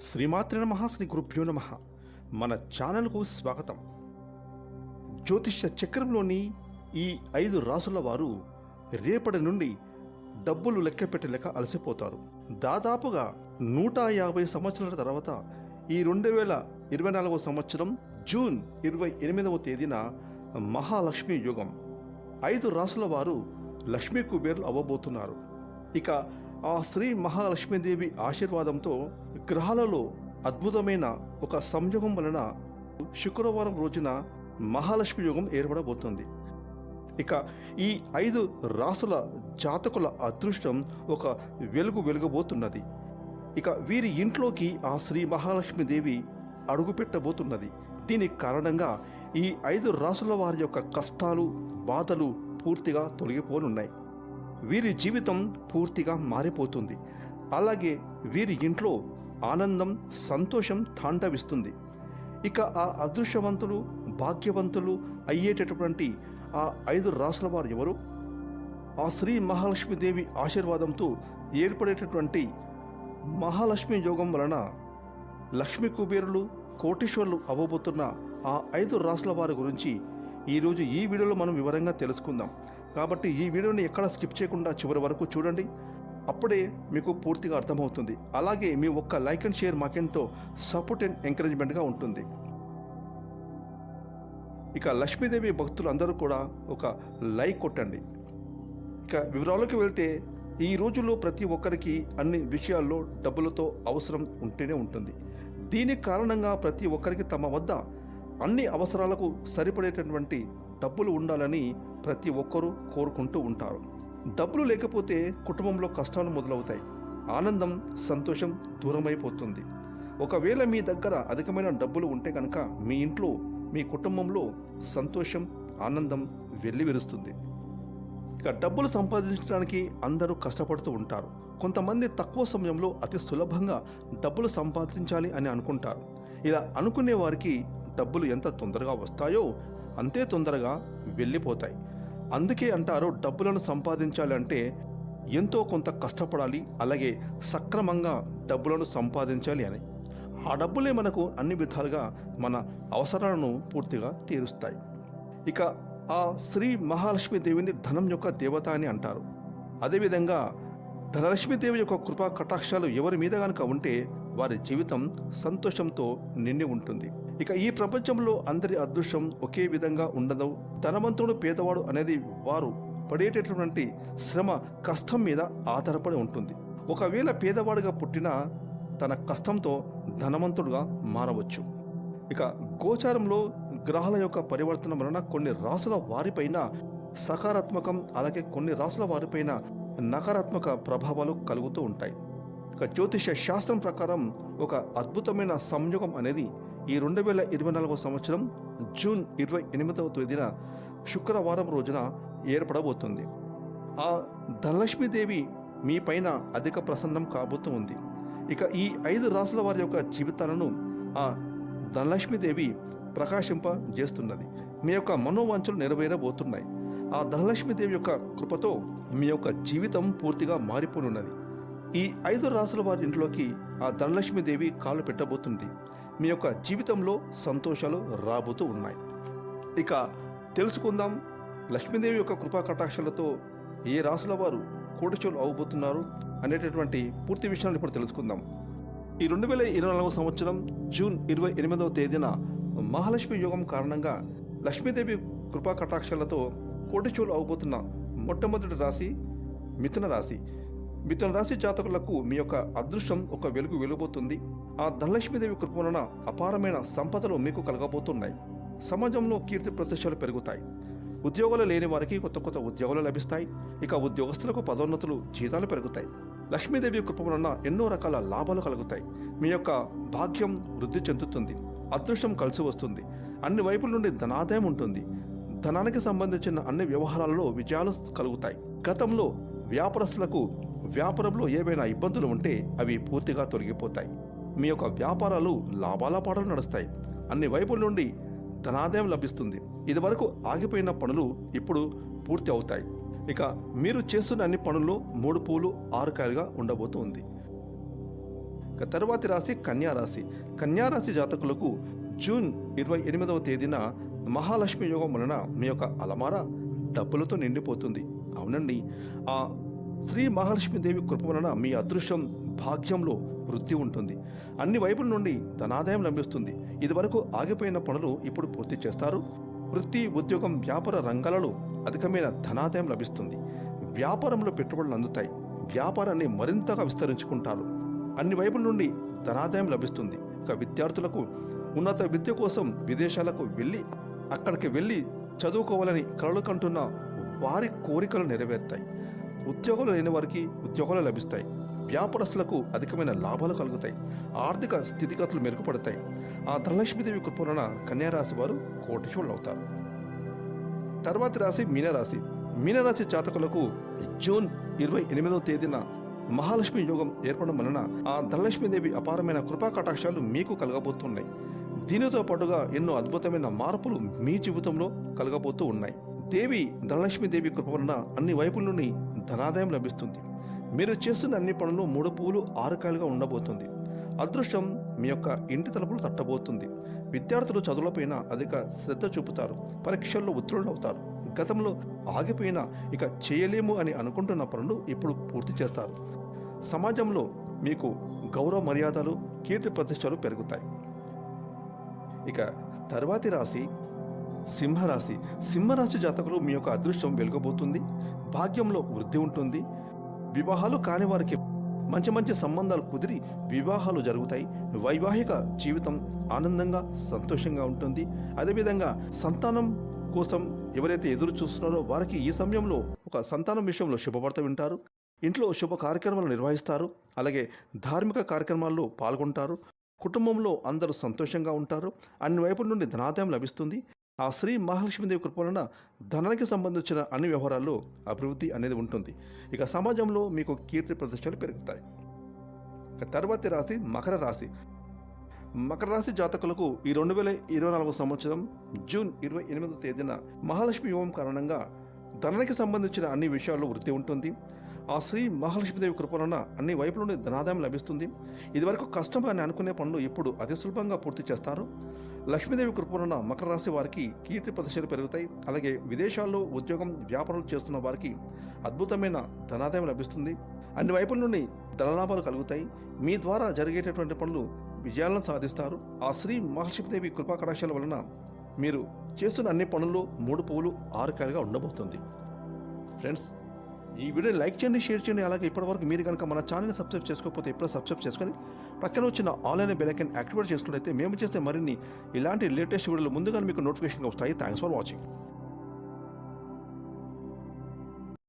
శ్రీమాత్రే నమః, శ్రీ గురుభ్యో నమః. మన ఛానల్కు స్వాగతం. జ్యోతిష్య చక్రంలోని ఈ 5 రాసుల వారు రేపటి నుండి డబ్బులు లెక్క పెట్టలేక అలసిపోతారు. దాదాపుగా 150 సంవత్సరాల తర్వాత ఈ 2024 సంవత్సరం జూన్ 28వ తేదీన మహాలక్ష్మి యుగం. 5 రాసుల వారు లక్ష్మీ కుబేరులు అవ్వబోతున్నారు. ఇక ఆ శ్రీ మహాలక్ష్మీదేవి ఆశీర్వాదంతో గ్రహాలలో అద్భుతమైన ఒక సంయోగం వలన శుక్రవారం రోజున మహాలక్ష్మి యోగం ఏర్పడబోతుంది. ఇక ఈ 5 రాసుల జాతకుల అదృష్టం ఒక వెలుగబోతున్నది. ఇక వీరి ఇంట్లోకి ఆ శ్రీ మహాలక్ష్మీదేవి అడుగు పెట్టబోతున్నది. దీని కారణంగా ఈ 5 రాసుల వారి యొక్క కష్టాలు, బాధలు పూర్తిగా తొలగిపోనున్నాయి. వీరి జీవితం పూర్తిగా మారిపోతుంది. అలాగే వీరి ఇంట్లో ఆనందం, సంతోషం తాండవిస్తుంది. ఇక ఆ అదృష్టవంతులు, భాగ్యవంతులు అయ్యేటటువంటి ఆ 5 రాసుల వారు ఎవరు? ఆ శ్రీ మహాలక్ష్మీదేవి ఆశీర్వాదంతో ఏర్పడేటటువంటి మహాలక్ష్మి యోగం వలన లక్ష్మీ కుబేరులు, కోటీశ్వరులు అవ్వబోతున్న ఆ 5 రాసుల వారి గురించి ఈరోజు ఈ వీడియోలో మనం వివరంగా తెలుసుకుందాం. కాబట్టి ఈ వీడియోని ఎక్కడ స్కిప్ చేయకుండా చివరి వరకు చూడండి. అప్పుడే మీకు పూర్తిగా అర్థమవుతుంది. అలాగే మీ ఒక్క లైక్ అండ్ షేర్ మాకెంతో సపోర్ట్ అండ్ ఎంకరేజ్మెంట్గా ఉంటుంది. ఇక లక్ష్మీదేవి భక్తులు అందరూ కూడా ఒక లైక్ కొట్టండి. ఇక వివరాలకు వెళ్తే ఈ రోజుల్లో ప్రతి ఒక్కరికి అన్ని విషయాల్లో డబ్బులతో అవసరం ఉంటూనే ఉంటుంది. దీనికి కారణంగా ప్రతి ఒక్కరికి తమ వద్ద అన్ని అవసరాలకు సరిపడేటటువంటి డబ్బులు ఉండాలని ప్రతి ఒక్కరూ కోరుకుంటూ ఉంటారు. డబ్బులు లేకపోతే కుటుంబంలో కష్టాలు మొదలవుతాయి. ఆనందం, సంతోషం దూరమైపోతుంది. ఒకవేళ మీ దగ్గర అధికమైన డబ్బులు ఉంటే కనుక మీ ఇంట్లో, మీ కుటుంబంలో సంతోషం, ఆనందం వెల్లివిరుస్తుంది. ఇక డబ్బులు సంపాదించడానికి అందరూ కష్టపడుతూ ఉంటారు. కొంతమంది తక్కువ సమయంలో అతి సులభంగా డబ్బులు సంపాదించాలి అని అనుకుంటారు. ఇలా అనుకునే వారికి డబ్బులు ఎంత తొందరగా వస్తాయో అంతే తొందరగా వెళ్ళిపోతాయి. అందుకే అంటారు, డబ్బులను సంపాదించాలి ఎంతో కొంత కష్టపడాలి, అలాగే సక్రమంగా డబ్బులను సంపాదించాలి అని. ఆ డబ్బులే మనకు అన్ని విధాలుగా మన అవసరాలను పూర్తిగా తీరుస్తాయి. ఇక ఆ శ్రీ మహాలక్ష్మీదేవిని ధనం యొక్క దేవత అని అంటారు. అదేవిధంగా ధనలక్ష్మీదేవి యొక్క కృపా కటాక్షాలు ఎవరి మీద కనుక ఉంటే వారి జీవితం సంతోషంతో నిండి ఉంటుంది. ఇక ఈ ప్రపంచంలో అందరి అదృష్టం ఒకే విధంగా ఉండదు. ధనవంతుడు, పేదవాడు అనేది వారు పడేటటువంటి శ్రమ, కష్టం మీద ఆధారపడి ఉంటుంది. ఒకవేళ పేదవాడిగా పుట్టినా తన కష్టంతో ధనవంతుడుగా మారవచ్చు. ఇక గోచారంలో గ్రహాల యొక్క పరివర్తన వలన కొన్ని రాసుల వారిపైన సకారాత్మకం, అలాగే కొన్ని రాసుల వారిపైన నకారాత్మక ప్రభావాలు కలుగుతూ ఉంటాయి. ఇక జ్యోతిష శాస్త్రం ప్రకారం ఒక అద్భుతమైన సంయోగం అనేది ఈ 2024 సంవత్సరం జూన్ 28వ తేదీన శుక్రవారం రోజున ఏర్పడబోతుంది. ఆ ధనలక్ష్మీదేవి మీ పైన అధిక ప్రసన్నం కాబోతూ ఉంది. ఇక ఈ 5 రాసుల వారి యొక్క జీవితాలను ఆ ధనలక్ష్మీదేవి ప్రకాశింపజేస్తున్నది. మీ యొక్క మనోవాంఛలు నెరవేరబోతున్నాయి. ఆ ధనలక్ష్మీదేవి యొక్క కృపతో మీ యొక్క జీవితం పూర్తిగా మారిపోనున్నది. ఈ 5 రాసుల వారి ఇంట్లోకి ఆ ధనలక్ష్మీదేవి కాలు పెట్టబోతుంది. మీ యొక్క జీవితంలో సంతోషాలు రాబోతూ ఉన్నాయి. ఇక తెలుసుకుందాం, లక్ష్మీదేవి యొక్క కృపా కటాక్షాలతో ఏ రాసుల వారు కోటీశ్వరులు అవ్వబోతున్నారు అనేటటువంటి పూర్తి విషయాన్ని ఇప్పుడు తెలుసుకుందాం. ఈ 2024 సంవత్సరం జూన్ 28వ తేదీన మహాలక్ష్మి యోగం కారణంగా లక్ష్మీదేవి కృపా కటాక్షాలతో కోటీశ్వరులు అవ్వబోతున్న మొట్టమొదటి రాశి మిథున రాశి. మిథున రాశి జాతకులకు మీ యొక్క అదృష్టం ఒక వెలుగబోతుంది. ఆ ధనలక్ష్మీదేవి కృప వలన అపారమైన సంపదలు మీకు కలగబోతున్నాయి. సమాజంలో కీర్తి ప్రతిష్టలు పెరుగుతాయి. ఉద్యోగాలు లేని వారికి కొత్త ఉద్యోగాలు లభిస్తాయి. ఇక ఉద్యోగస్తులకు పదోన్నతులు, జీతాలు పెరుగుతాయి. లక్ష్మీదేవి కృప వలన ఎన్నో రకాల లాభాలు కలుగుతాయి. మీ యొక్క భాగ్యం వృద్ధి చెందుతుంది. అదృష్టం కలిసి వస్తుంది. అన్ని వైపుల నుండి ధనాదాయం ఉంటుంది. ధనానికి సంబంధించిన అన్ని వ్యవహారాలలో విజయాలు కలుగుతాయి. గతంలో వ్యాపారస్తులకు వ్యాపారంలో ఏవైనా ఇబ్బందులు ఉంటే అవి పూర్తిగా తొలగిపోతాయి. మీ యొక్క వ్యాపారాలు లాభాల పాటలు నడుస్తాయి. అన్ని వైపుల నుండి ధనాదాయం లభిస్తుంది. ఇదివరకు ఆగిపోయిన పనులు ఇప్పుడు పూర్తి అవుతాయి. ఇక మీరు చేస్తున్న అన్ని పనుల్లో 3 పూలు 6 కాయలుగా ఉండబోతుంది. ఇక తరువాతి రాశి కన్యా రాశి. కన్యా రాశి జాతకులకు జూన్ 28వ తేదీన మహాలక్ష్మి యోగం వలన మీ యొక్క అలమార డబ్బులతో నిండిపోతుంది. అవునండి, ఆ శ్రీ మహాలక్ష్మీదేవి కృప వలన మీ అదృష్టం భాగ్యంలో వృద్ధి ఉంటుంది. అన్ని వైపుల నుండి ధనాదాయం లభిస్తుంది. ఇదివరకు ఆగిపోయిన పనులు ఇప్పుడు పూర్తి చేస్తారు. వృత్తి, ఉద్యోగం, వ్యాపార రంగాలలో అధికమైన ధనాదాయం లభిస్తుంది. వ్యాపారంలో పెట్టుబడులు అందుతాయి. వ్యాపారాన్ని మరింతగా విస్తరించుకుంటారు. అన్ని వైపుల నుండి ధనాదాయం లభిస్తుంది. ఇక విద్యార్థులకు ఉన్నత విద్య కోసం విదేశాలకు అక్కడికి వెళ్ళి చదువుకోవాలని కలలు కంటున్న వారి కోరికలు నెరవేరుతాయి. ఉద్యోగాలు లేని వారికి ఉద్యోగాలు లభిస్తాయి. వ్యాపారస్తులకు అధికమైన లాభాలు కలుగుతాయి. ఆర్థిక స్థితిగతులు మెరుగుపడతాయి. ఆ ధనలక్ష్మీదేవి కృపణ కన్యారాశి వారు కోటీశ్వరులు అవుతారు. తర్వాతి రాశి మీనరాశి. మీనరాశి జాతకులకు జూన్ 28వ తేదీన మహాలక్ష్మి యోగం ఏర్పడడం వలన ఆ ధనలక్ష్మీదేవి అపారమైన కృపా కటాక్షాలు మీకు కలగబోతున్నాయి. దీనితో పాటుగా ఎన్నో అద్భుతమైన మార్పులు మీ జీవితంలో కలగబోతూ ఉన్నాయి. దేవి ధనలక్ష్మీదేవి కృప వలన అన్ని వైపుల నుండి ధనాదాయం లభిస్తుంది. మీరు చేస్తున్న అన్ని పనులు 3 పువ్వులు 6 కాయలుగా ఉండబోతుంది. అదృష్టం మీ యొక్క ఇంటి తలుపులు తట్టబోతుంది. విద్యార్థులు చదువులపైన అధిక శ్రద్ధ చూపుతారు. పరీక్షల్లో ఉత్తీర్ణులు అవుతారు. గతంలో ఆగిపోయిన ఇక చేయలేము అని అనుకుంటున్న పనులు ఇప్పుడు పూర్తి చేస్తారు. సమాజంలో మీకు గౌరవ మర్యాదలు, కీర్తి ప్రతిష్టలు పెరుగుతాయి. ఇక తర్వాతి రాశి సింహరాశి. సింహరాశి జాతకులు మీ యొక్క అదృష్టం వెలుగబోతుంది. భాగ్యంలో వృద్ధి ఉంటుంది. వివాహాలు కాని వారికి మంచి మంచి సంబంధాలు కుదిరి వివాహాలు జరుగుతాయి. వైవాహిక జీవితం ఆనందంగా సంతోషంగా ఉంటుంది. అదేవిధంగా సంతానం కోసం ఎవరైతే ఎదురు చూస్తున్నారో వారికి ఈ సమయంలో ఒక సంతానం విషయంలో శుభవార్త వింటారు. ఇంట్లో శుభ కార్యక్రమాలు నిర్వహిస్తారు. అలాగే ధార్మిక కార్యక్రమాల్లో పాల్గొంటారు. కుటుంబంలో అందరూ సంతోషంగా ఉంటారు. అన్ని వైపుల నుండి ధనాదాయం లభిస్తుంది. ఆ శ్రీ మహాలక్ష్మీదేవి కృప వలన ధనానికి సంబంధించిన అన్ని వ్యవహారాల్లో అభివృద్ధి అనేది ఉంటుంది. ఇక సమాజంలో మీకు కీర్తి ప్రతిష్టలు పెరుగుతాయి. ఇక తర్వాతి రాశి మకర రాశి. మకర రాశి జాతకులకు ఈ 2024 సంవత్సరం జూన్ 28వ తేదీన మహాలక్ష్మి యోగం కారణంగా ధనానికి సంబంధించిన అన్ని విషయాల్లో వృద్ధి ఉంటుంది. ఆ శ్రీ మహాలక్ష్మీదేవి కృప వలన అన్ని వైపుల నుండి ధనాదాయం లభిస్తుంది. ఇదివరకు కష్టం అని అనుకునే పనులు ఇప్పుడు అతి సులభంగా పూర్తి చేస్తారు. లక్ష్మీదేవి కృప వలన మకర రాశి వారికి కీర్తి ప్రతిష్టలు పెరుగుతాయి. అలాగే విదేశాల్లో ఉద్యోగం, వ్యాపారాలు చేస్తున్న వారికి అద్భుతమైన ధనాదాయం లభిస్తుంది. అన్ని వైపుల నుండి ధనలాభాలు కలుగుతాయి. మీ ద్వారా జరిగేటటువంటి పనులు విజయాలను సాధిస్తారు. ఆ శ్రీ మహాలక్ష్మీదేవి కృపా కటాక్షాల వలన మీరు చేస్తున్న అన్ని పనుల్లో 3 పువ్వులు 6 కాయలుగా ఉండబోతుంది. ఫ్రెండ్స్, ఈ వీడియోని లైక్ చేయండి, షేర్ చేయండి. అలాగే ఇప్పటివరకు మీరు కనుక మన ఛానల్ని సబ్స్క్రైబ్ చేసుకోకపోతే ఇప్పుడు సబ్స్క్రైబ్ చేసుకొని పక్కన వచ్చిన ఆన్లైన్ బెల్ ఐకాన్ యాక్టివేట్ చేసుకున్నట్లయితే మేము చేస్తే మరిన్ని ఇలాంటి లేటెస్ట్ వీడియోలు ముందుగా మీకు నోటిఫికేషన్గా వస్తాయి. Thanks for watching.